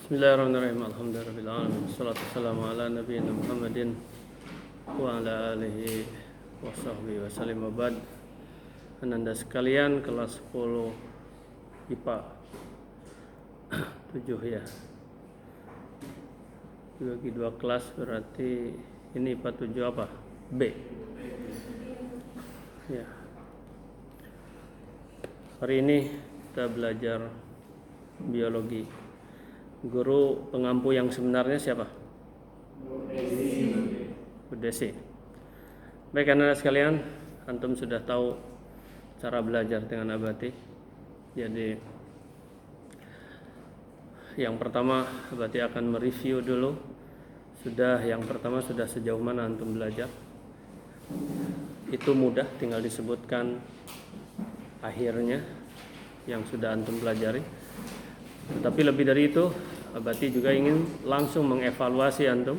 Bismillahirrahmanirrahim. Alhamdulillahirabbil Wassalatu wassalamu ala nabiyina Muhammadin wa ala alihi wa sahbihi wasallim. Wabad. Ananda sekalian, kelas 10 IPA 7 ya. Dibagi 2 kelas berarti ini IPA 7 apa? B. Ya. Hari ini kita belajar biologi. Guru pengampu yang sebenarnya siapa? Bu Desi. Baik anak-anak sekalian, antum sudah tahu cara belajar dengan Abati. Jadi yang pertama Abati akan mereview dulu. Yang pertama sudah sejauh mana antum belajar. Itu mudah, tinggal disebutkan akhirnya yang sudah antum pelajari. Tetapi lebih dari itu, Abati juga ingin langsung mengevaluasi antum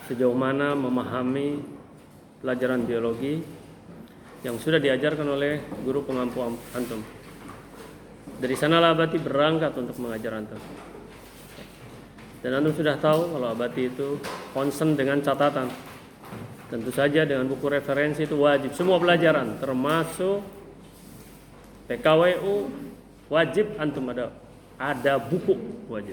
sejauh mana memahami pelajaran biologi yang sudah diajarkan oleh guru pengampu antum. Dari sanalah Abati berangkat untuk mengajar antum. Dan antum sudah tahu kalau Abati itu concern dengan catatan. Tentu saja dengan buku referensi itu wajib. Semua pelajaran termasuk PKWU wajib antum ada buku wajib.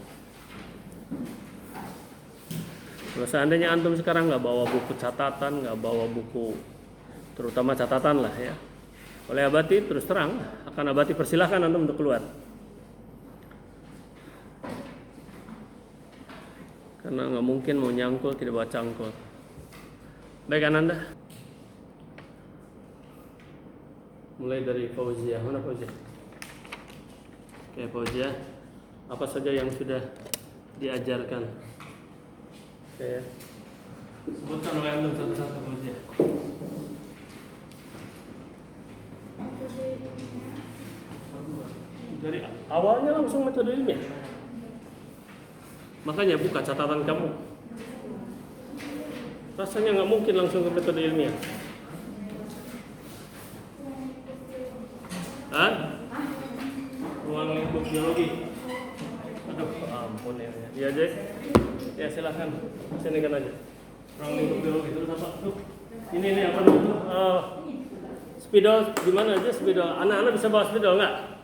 Kalau seandainya antum sekarang nggak bawa buku catatan, nggak bawa buku terutama catatan lah ya, oleh Abati terus terang akan Abati persilahkan antum untuk keluar, karena nggak mungkin mau nyangkul tidak bawa cangkul. Baik Ananda, mulai dari Fauzia. Mana Fauzia? Oke Fauzia, apa saja yang sudah diajarkan? Oke, sebutkan oleh antum satu-satu Fauzia. Dari awalnya langsung metode ilmiah. Makanya buka catatan kamu. Rasanya nggak mungkin langsung ke metode ilmiah. Hah? Ruang lingkup biologi. Aduh, ampun ya. Ya, Jack. Ya, silakan. Sini kan aja. Ruang lingkup biologi terus apa? Tuh. Ini apa namanya? Spidol di mana aja spidol? Anak-anak bisa bawa spidol enggak?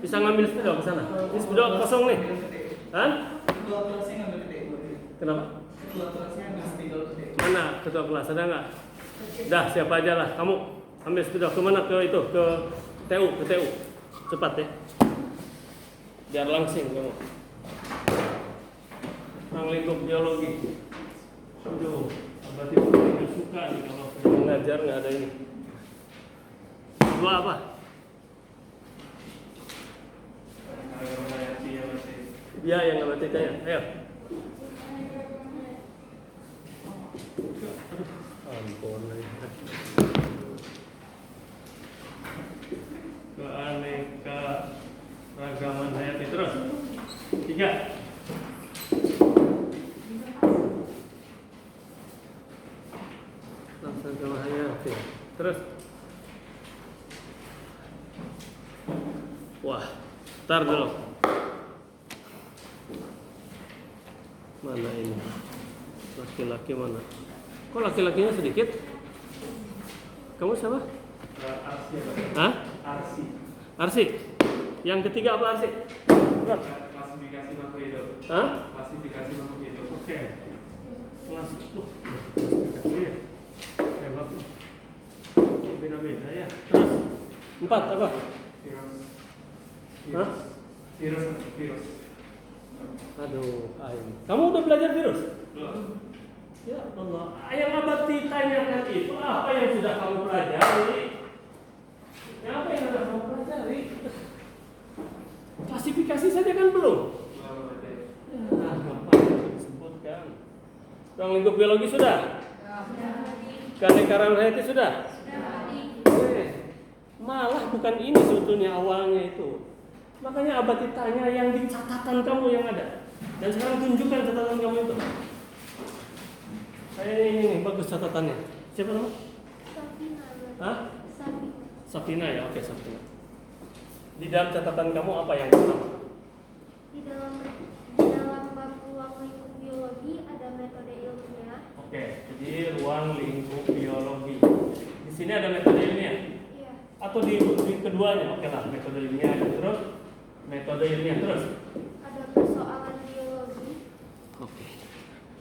Bisa ngambil spidol ke sana. Ini spidol kosong nih. Hah? Ketua kelasnya ngambil gede. Kenapa? Ketua kelasnya ngambil spidol gede. Mana ketua kelas ada enggak? Dah, siapa aja lah. Kamu ambil spidol ke mana? Ke itu, ke TU. Cepat ya. Biar langsing kamu. Ruang lingkup biologi. Aduh, berarti betul suka nih kalau mengajar nggak ada ini. Dua apa? Ya, yang nggak batik ya. Ayo. Ampun. Keaneka ragaman hayati terus. 3. Ragaman hayati. Terus. Wah, tar dulu. Mana ini? Laki-laki mana? Kok laki-lakinya sedikit? Kamu siapa? Arsi. Hah? Arsi. Yang ketiga apa Arsi? Klasifikasi makhluk hidup. Hah? Klasifikasi makhluk hidup. Oke. Klasifikasi ya. Hebat. Beda-beda ya. Terus 4 apa? Hah? Virus. Aduh, kamu udah belajar virus? Belum. Ya Allah, yang Abati tanyakan itu apa yang sudah kamu pelajari? Apa yang sudah kamu pelajari? Klasifikasi saja kan belum? Nah, ngapain disebutkan? Ruang lingkup biologi sudah? Keanekaragaman hayati sudah? Malah bukan ini sebetulnya awalnya itu. Makanya Abati tanya yang di catatan kamu yang ada. Dan sekarang tunjukkan catatan kamu itu. Saya ini bagus catatannya. Siapa nama? Safina. Hah? Safi. Safina ya, oke Safina. Di dalam catatan kamu apa yang pertama? Di dalam bab atau di keduanya? Oke lah, metode ilmiah terus metode ilmiah terus. Ada persoalan biologi. Oke.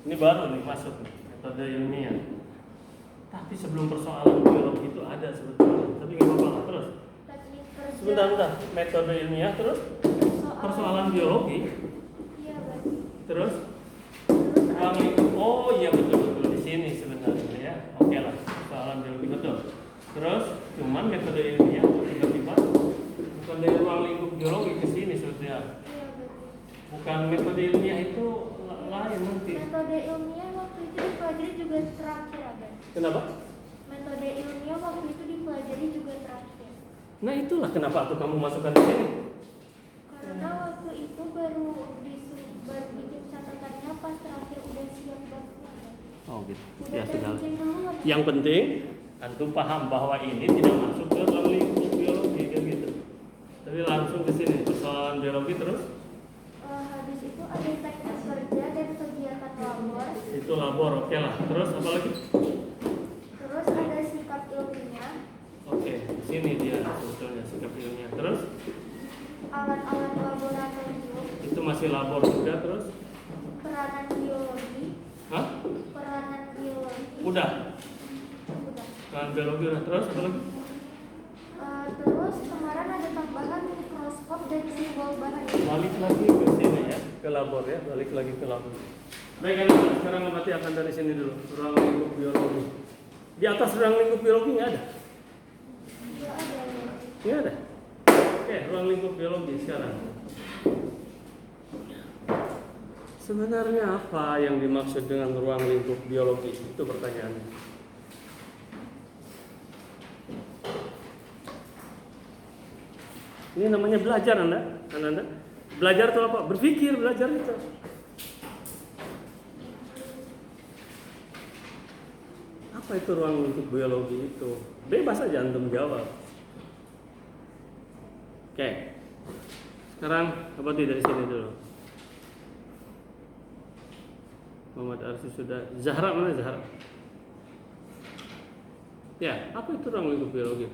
Ini baru nih masuk nih, metode ilmiah. Tapi sebelum persoalan biologi itu ada sebetulnya. Tapi nggak apa-apa lah, terus. Teknik kerja. Sebentar. Metode ilmiah terus persoalan biologi. Iya, berarti. Terus Terus ruang lingkup. Oh iya betul di sini sebenarnya ya. Oke lah, persoalan biologi betul. Terus cuman metode ilmiah tiba-tiba bukan dari ruang lingkup biologi ke sini sebetulnya. iya, berarti. Bukan metode ilmiah itu lain nanti. Metode ilmiah waktu itu dipelajari juga terakhir ada. Kenapa? Metode ilmiah waktu itu dipelajari juga terakhir. Nah itulah kenapa aku kamu masukkan di sini. Karena waktu itu baru bikin catatannya pas terakhir udah siap banget. Oh gitu. Udah Ya sudah. bikin dulu nggak? Yang penting antum paham bahwa ini tidak masuk ke ruang lingkup biologi kan gitu. Tapi langsung ke sini persoalan biologi terus Habis itu ada teknik kerja dan kegiatan labor. itu labor oke lah. Terus apa lagi? Terus ada sikap ilmiah, Oke, sini dia sebetulnya sikap ilmiah. Terus alat-alat laboratorium, itu masih labor juga terus. peranan biologi, Hah? peranan biologi. Udah. Udah. Kan biologi udah terus apa lagi? Terus kemarin ada tambahan mikroskop dan simbol bahan. Balik lagi ke sini ya, ke labor ya, balik lagi ke labor. Baik anak-anak, sekarang berarti akan dari sini dulu, ruang lingkup biologi. Di atas ruang lingkup biologi nggak ada? Iya ada. Nggak ada. Oke, ruang lingkup biologi sekarang. Sebenarnya apa yang dimaksud dengan ruang lingkup biologi? Itu pertanyaannya. Ini namanya belajar Anda. Belajar itu apa? Berpikir, belajar itu. Apa itu ruang lingkup biologi itu? Bebas aja antum jawab. Oke. Sekarang abadi dari sini dulu. Muhammad Arsi sudah. Zahra mana Zahra? Ya, apa itu ruang lingkup biologi?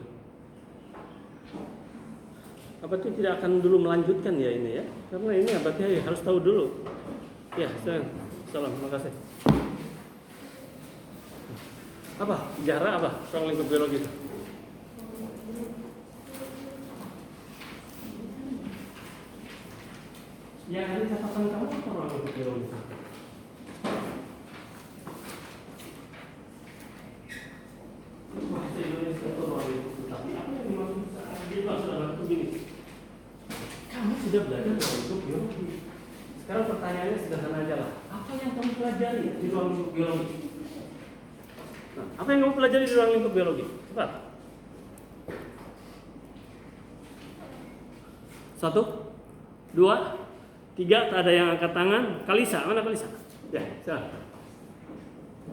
Abadi tidak akan dulu melanjutkan ya ini ya. Karena ini abadi harus tahu dulu. Ya, salam, terima kasih. Apa? Zahra apa? Ruang lingkup biologi itu? Yang ada catatan kamu apa ruang lingkup biologi? Bahasa Indonesia itu ruang lingkup, tapi apa yang dimaksud dia maksud begini? Kamu sudah belajar ruang lingkup biologi. Sekarang pertanyaannya sederhana aja lah. Apa yang kamu pelajari di ruang lingkup biologi? Nah, apa yang kamu pelajari di ruang lingkup biologi? Cepat. 1, 2, 3, tak ada yang angkat tangan. Kalisa, mana Kalisa? Ya, silakan.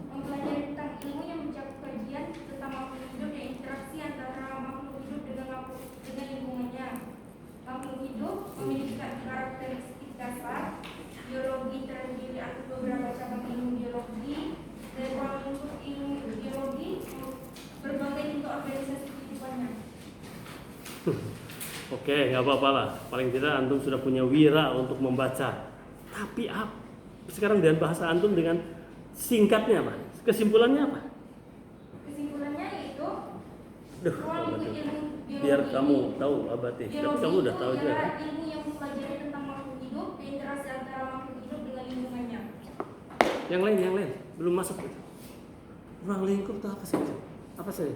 Mempelajari tentang ilmu yang mencakup kajian tentang makhluk hidup dan interaksi antara makhluk hidup dengan lingkungannya. Makhluk hidup memiliki karakteristik dasar. Biologi terdiri atas beberapa cabang ilmu biologi. Dari ruang lingkup ilmu biologi berbagai bentuk organisasi kehidupannya. Oke, nggak apa-apa lah. Paling tidak antum sudah punya wira untuk membaca. Tapi sekarang dengan bahasa antum dengan singkatnya apa? Kesimpulannya apa? Kesimpulannya yaitu Duh, ruang lingkup ilmu biologi biar ini- kamu tahu abadi. Tapi biologi kamu udah itu tahu juga. ialah ilmu yang mempelajari tentang makhluk hidup dan interaksi antara makhluk hidup dengan lingkungannya. Yang lain belum masuk itu. Ruang lingkup itu apa sih? Apa sih?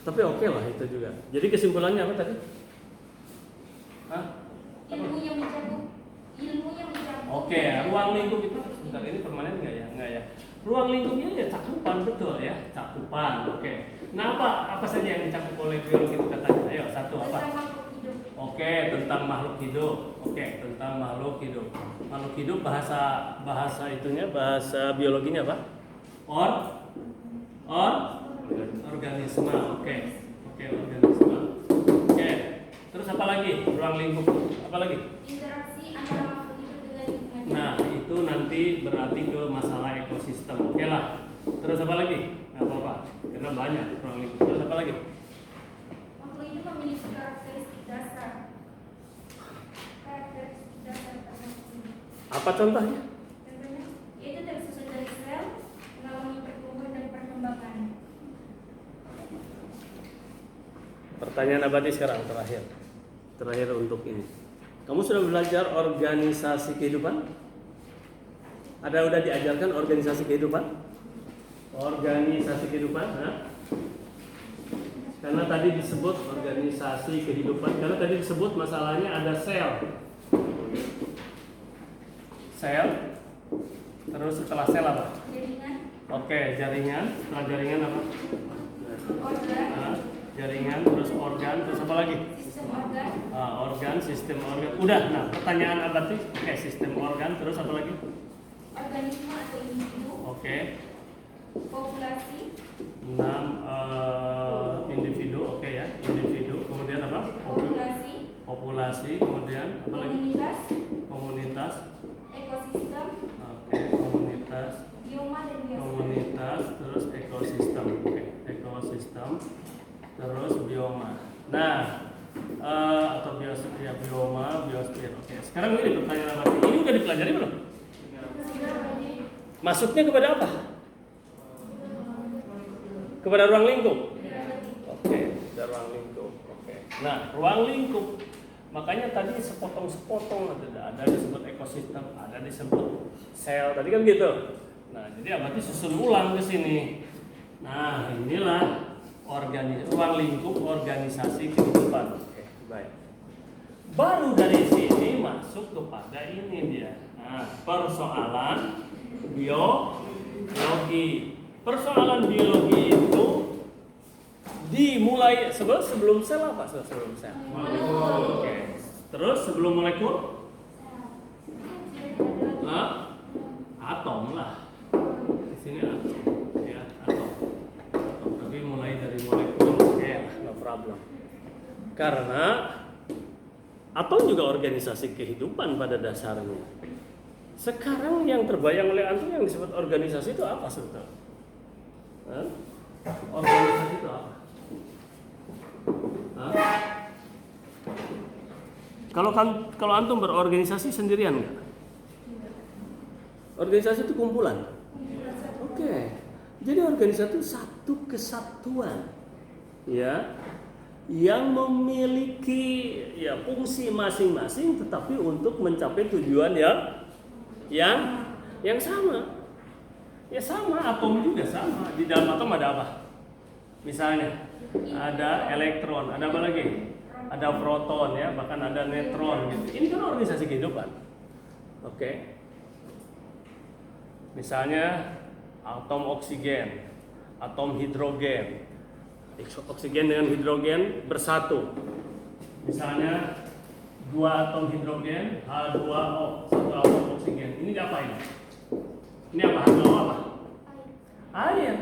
Tapi oke lah itu juga. Jadi kesimpulannya apa tadi? Hah? Ilmu yang mencakup Oke, ruang lingkup itu sebentar ini permanen nggak ya? Nggak ya. Ruang lingkupnya ya cakupan betul ya, cakupan. Oke. Nah apa saja yang dicakup oleh biologi itu katanya? Ayo satu apa? tentang makhluk hidup. Oke, tentang makhluk hidup. Oke, tentang makhluk hidup. Makhluk hidup bahasa itunya bahasa biologinya apa? Organisme. Oke, organisme. Oke. Terus apa lagi? Ruang lingkup. Apa lagi? Interaksi antara makhluk hidup dengan lingkungannya. Nah, itu nanti berarti ke masalah ekosistem. Oke lah. Terus apa lagi? Nggak apa-apa. Karena banyak ruang lingkup. Terus apa lagi? Makhluk hidup memiliki karakteristik dasar. Karakteristik dasar terhadap hidup. Apa contohnya? Contohnya, yaitu tersusun dari sel, mengalami pertumbuhan dan perkembangan. Pertanyaan Abadi sekarang terakhir untuk ini. Kamu sudah belajar organisasi kehidupan? Ada udah diajarkan organisasi kehidupan? Organisasi kehidupan, Karena tadi disebut organisasi kehidupan, karena tadi disebut masalahnya ada sel. Sel. Terus setelah sel apa? Jaringan, Oke, jaringan. Setelah jaringan apa? organ, Jaringan, terus organ, terus apa lagi? sistem organ, Organ, sistem organ. Udah, nah pertanyaan apa sih? Oke, sistem organ, terus apa lagi? organisme atau individu, Oke, populasi, 6 individu, oke ya, individu. Kemudian apa? Populasi, kemudian apa lagi? Komunitas. ekosistem, Oke, komunitas, bioma dan biosfer. komunitas, terus ekosistem. Oke, ekosistem, terus bioma. Nah, atau biosfer, ya bioma, biosfer. Oke, sekarang ini pertanyaan apa? Ini udah dipelajari belum? Masuknya kepada apa? Kepada ruang lingkup. Oke, ada ruang lingkup. Oke. Nah, ruang lingkup. Makanya tadi sepotong-sepotong ada disebut ekosistem, ada disebut sel. Tadi kan gitu. Nah, jadi berarti susun ulang ke sini. Nah, inilah ruang lingkup organisasi kehidupan. Oke, baik. Baru dari sini masuk kepada ini dia. Nah, persoalan biologi. Persoalan biologi itu dimulai sebelum sel apa? Sebelum sel. Oke. Terus sebelum molekul? Atom lah. Di sini atom, ya atom. Tapi mulai dari molekul, no problem. Karena atom juga organisasi kehidupan pada dasarnya. Sekarang yang terbayang oleh antum yang disebut organisasi itu apa sebetulnya? Organisasi itu apa? Kalau antum berorganisasi sendirian nggak? Organisasi itu kumpulan. Oke. Jadi organisasi itu satu kesatuan, ya, yang memiliki ya fungsi masing-masing, tetapi untuk mencapai tujuan yang sama. Ya sama, atom juga sama. Di dalam atom ada apa? Misalnya ada elektron, ada apa lagi? Ada proton, ya, bahkan ada neutron gitu. Ini kan organisasi kehidupan. Oke. Misalnya atom oksigen, atom hidrogen. Oksigen dengan hidrogen bersatu. Misalnya 2 atom hidrogen, H2O, 1 atom oksigen. Ini apa ini? Ini apa? H2O apa? Air.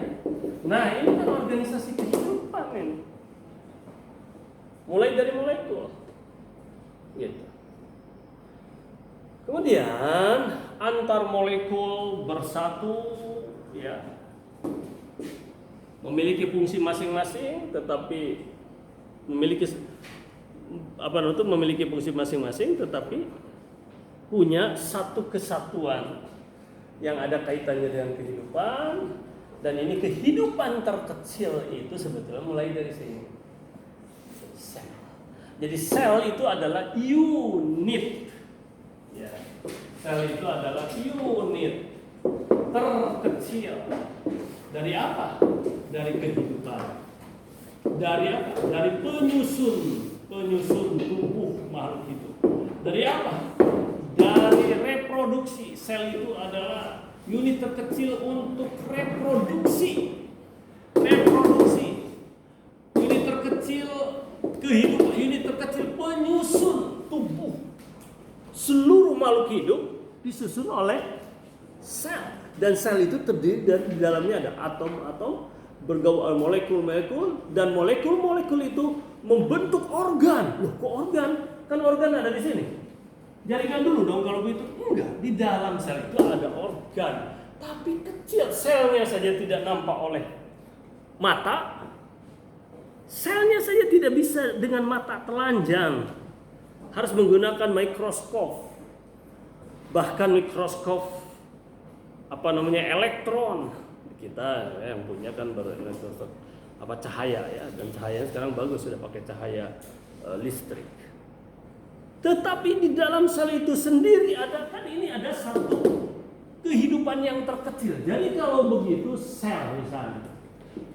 Nah, ini kan organisasi kehidupan ini. Mulai dari molekul. Gitu. Kemudian antar molekul bersatu, ya, memiliki fungsi masing-masing, tetapi memiliki fungsi masing-masing, tetapi punya satu kesatuan yang ada kaitannya dengan kehidupan. Dan ini kehidupan terkecil itu sebetulnya mulai dari sini. Sel. Jadi sel itu adalah unit. Ya. Sel itu adalah unit terkecil. Dari apa? Dari kehidupan. Dari apa? Dari penyusun tubuh makhluk hidup. Dari apa? Dari reproduksi. Sel itu adalah unit terkecil untuk reproduksi. Unit terkecil kehidupan, unit terkecil penyusun tubuh. Seluruh makhluk hidup disusun oleh sel. Dan sel itu terdiri dari di dalamnya ada atom-atom bergaul molekul-molekul, dan molekul-molekul itu membentuk organ. Loh, kok organ? Kan organ ada di sini. Jaringan dulu dong kalau begitu. Enggak, di dalam sel itu ada organ, tapi kecil, selnya saja tidak nampak oleh mata, selnya saja tidak bisa dengan mata telanjang, harus menggunakan mikroskop, bahkan mikroskop elektron. Kita yang punya kan mikroskop cahaya ya, dan cahayanya sekarang bagus, sudah pakai cahaya listrik. Tetapi di dalam sel itu sendiri ada satu kehidupan yang terkecil. Jadi kalau begitu sel misalnya,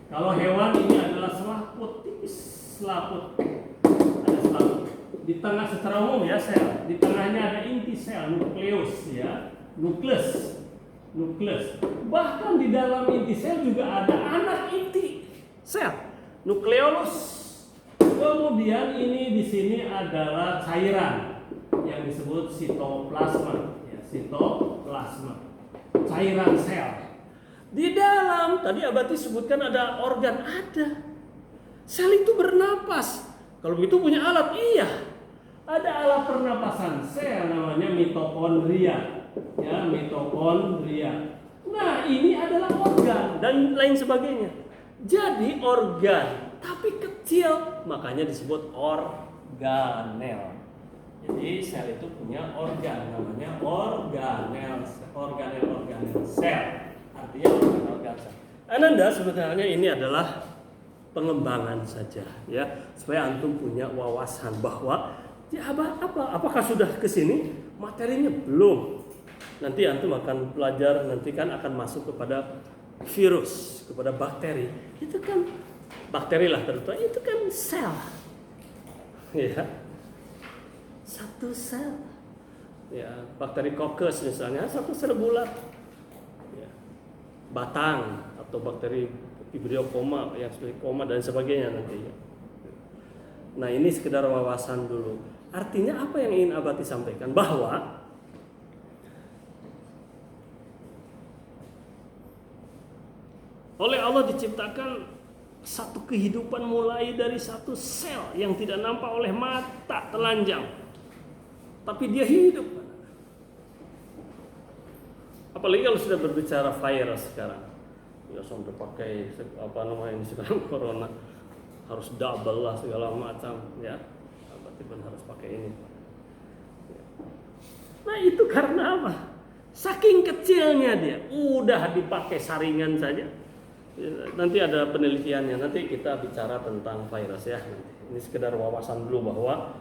kalau hewan ini adalah selaput tipis, ada selaput. Di tengah secara umum ya sel, di tengahnya ada inti sel, nukleus ya, nukleus. Bahkan di dalam inti sel juga ada anak inti sel, nukleolus. Kemudian ini di sini adalah cairan yang disebut sitoplasma, ya, sitoplasma, cairan sel. Di dalam tadi Abati sebutkan ada organ, ada. Sel itu bernapas. Kalau begitu punya alat, iya. Ada alat pernapasan sel namanya mitokondria, ya, mitokondria. Nah, ini adalah organ dan lain sebagainya. Jadi organ tapi kecil, makanya disebut organel. Jadi sel itu punya organ, namanya organel sel. Artinya organ sel. Ananda sebenarnya ini adalah pengembangan saja ya, supaya antum punya wawasan bahwa ya apakah sudah ke sini materinya belum. Nanti antum akan belajar, nanti kan akan masuk kepada virus, kepada bakteri. Itu kan bakteri lah terutama, itu kan sel, ya, satu sel, ya, bakteri kokus misalnya satu sel bulat, ya. Batang atau bakteri vibrio koma yang seperti koma dan sebagainya nanti. Ya. Nah ini sekedar wawasan dulu. Artinya apa yang ingin Abati sampaikan, bahwa oleh Allah diciptakan satu kehidupan mulai dari satu sel yang tidak nampak oleh mata telanjang, tapi dia hidup. Apalagi kalau sudah berbicara virus sekarang, ya sampai pakai ini sekarang corona harus double lah segala macam, ya. Berarti harus pakai ini. Nah itu karena apa? Saking kecilnya dia, udah dipakai saringan saja. Nanti ada penelitiannya, nanti kita bicara tentang virus ya. Ini sekedar wawasan dulu bahwa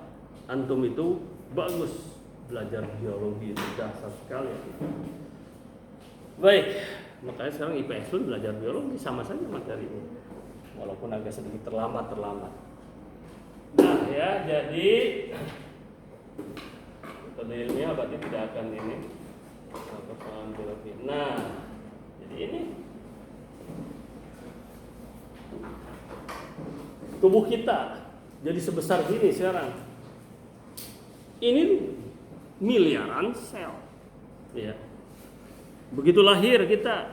antum itu bagus belajar biologi, itu dasar sekali. Baik, makanya sekarang IPS pun belajar biologi sama saja materi ini, walaupun agak sedikit terlambat. Nah ya, jadi metode ilmiah berarti tidak akan ini persoalan biologi. Nah, jadi ini tubuh kita jadi sebesar gini sekarang. Ini miliaran sel, ya. Begitu lahir kita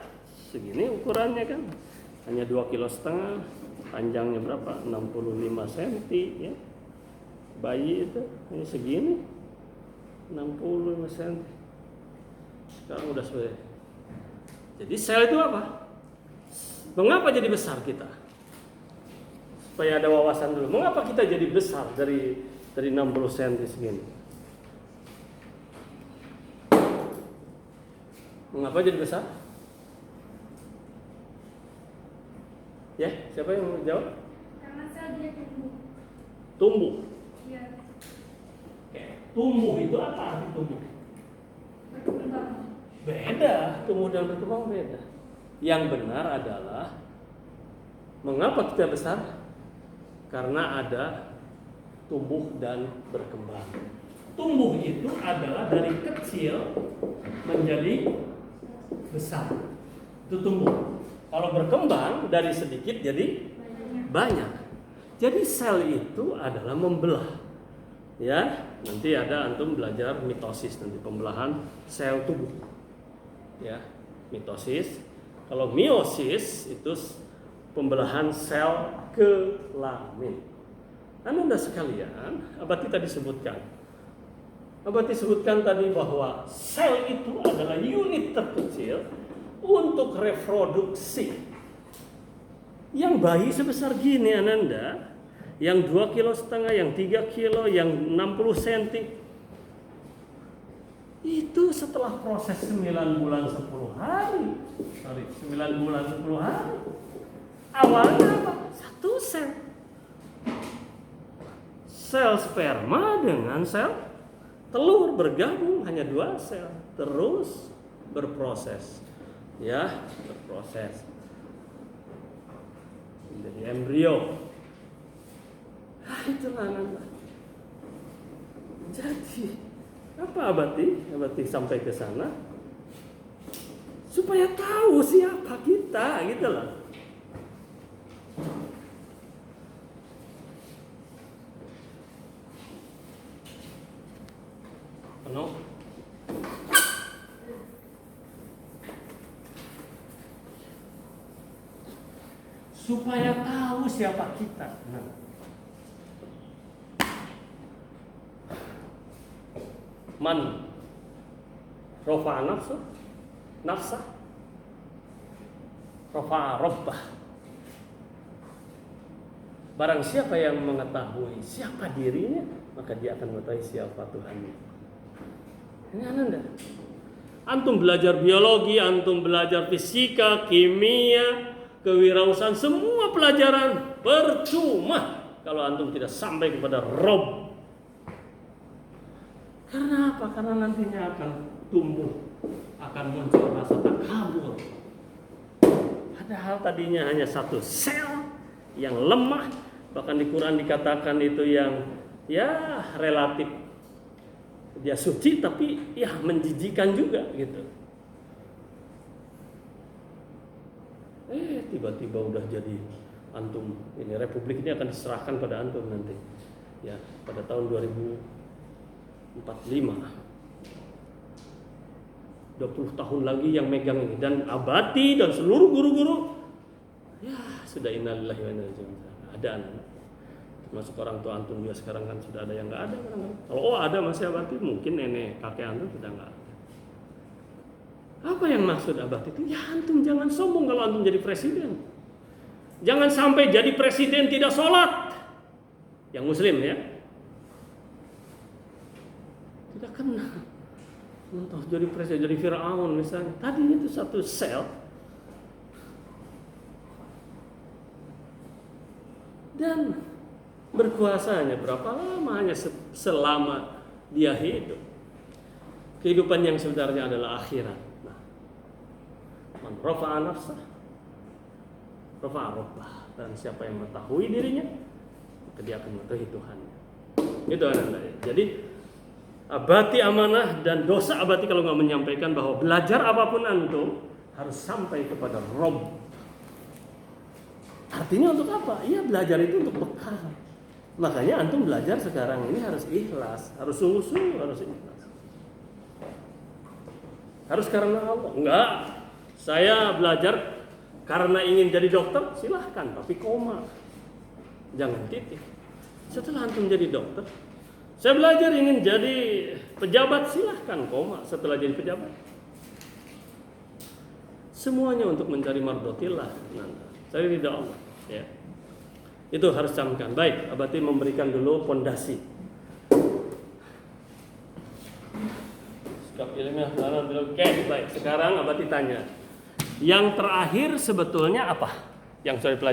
segini ukurannya kan, hanya 2,5 kg, panjangnya berapa? 65 cm, ya. Bayi itu ini segini, 65 cm. Sekarang udah sesuai. Jadi sel itu apa? Mengapa jadi besar kita? Supaya ada wawasan dulu. Mengapa kita jadi besar dari 60 cm segini? Mengapa jadi besar? Ya, siapa yang mau jawab? Karena sel dia tumbuh. Tumbuh. Iya. Oke. Tumbuh itu apa arti tumbuh? Berkembang. Beda, tumbuh dan berkembang beda. Yang benar adalah mengapa kita besar? Karena ada tumbuh dan berkembang. Tumbuh itu adalah dari kecil menjadi besar. Itu tumbuh. Kalau berkembang dari sedikit jadi banyak. Jadi sel itu adalah membelah. Ya, nanti ada antum belajar mitosis, nanti pembelahan sel tubuh. Ya, mitosis. Kalau meiosis itu pembelahan sel kelamin. Anda sekalian, Abati tadi sebutkan. Abati sebutkan tadi bahwa sel itu adalah unit terkecil untuk reproduksi. Yang bayi sebesar gini Ananda, yang 2,5 kilo, yang 3 kilo, yang 60 cm, itu setelah proses 9 bulan 10 hari. 9 bulan 10 hari. Awalnya apa? 1 sel. Sel sperma dengan sel telur bergabung hanya 2 sel. Terus berproses. Ya, berproses. Menjadi embrio. Itulah Ananda. Jadi apa Abati sampai ke sana supaya tahu siapa kita, gitu loh. Penuh. Supaya tahu siapa kita. Man rofa nafsa rofa robbah. Barang siapa yang mengetahui siapa dirinya, maka dia akan mengetahui siapa Tuhannya. Ini Ananda. Antum belajar biologi, antum belajar fisika, kimia, kewirausahaan, semua pelajaran percuma kalau antum tidak sampai kepada Rob. Karena apa? Karena nantinya akan tumbuh, akan muncul rasa takabur. Padahal tadinya hanya 1 sel yang lemah, bahkan di Quran dikatakan itu yang ya relatif dia suci tapi ya menjijikan juga gitu. Tiba-tiba udah jadi antum. Ini republik ini akan diserahkan pada antum nanti. Ya, pada tahun 2045. 20 tahun lagi yang megang ini, dan Abati dan seluruh guru-guru ya sudah innalillahi wa inna ilaihi raji'un. Ada anak, termasuk orang tua antum juga sekarang kan sudah ada yang nggak ada kan. Kalau ada masih Abati, mungkin nenek kakek antum sudah nggak ada. Apa yang maksud Abati itu? Ya antum jangan sombong kalau antum jadi presiden. Jangan sampai jadi presiden tidak sholat. Yang muslim ya, tidak kena. Entah jadi presiden, jadi Fir'aun misalnya. Tadinya itu 1 sel. Dan berkuasanya berapa lama? Hanya selama dia hidup. Kehidupan yang sebenarnya adalah akhirat. Nah, man rafa'a nafsah rafa'a rabbah. Dan siapa yang mengetahui dirinya, maka dia akan mengetahui Tuhannya. Itu Anda. Jadi Abati amanah dan dosa Abati kalau nggak menyampaikan bahwa belajar apapun antum harus sampai kepada Rob. Artinya untuk apa? Iya, belajar itu untuk bekal. Makanya antum belajar sekarang ini harus ikhlas, harus sungguh-sungguh, harus ikhlas. Harus karena Allah. Enggak. Saya belajar karena ingin jadi dokter, silahkan, tapi koma. Jangan titik. Setelah antum jadi dokter, saya belajar ingin jadi pejabat, silahkan koma setelah jadi pejabat. Semuanya untuk mencari mardotillah. Saya tidak Allah. Ya. Itu harus camkan. Baik, Abati memberikan dulu pondasi. Sikap ilmiah. Oke, baik. Sekarang Abati tanya. Yang terakhir sebetulnya apa? Yang saya pelajari.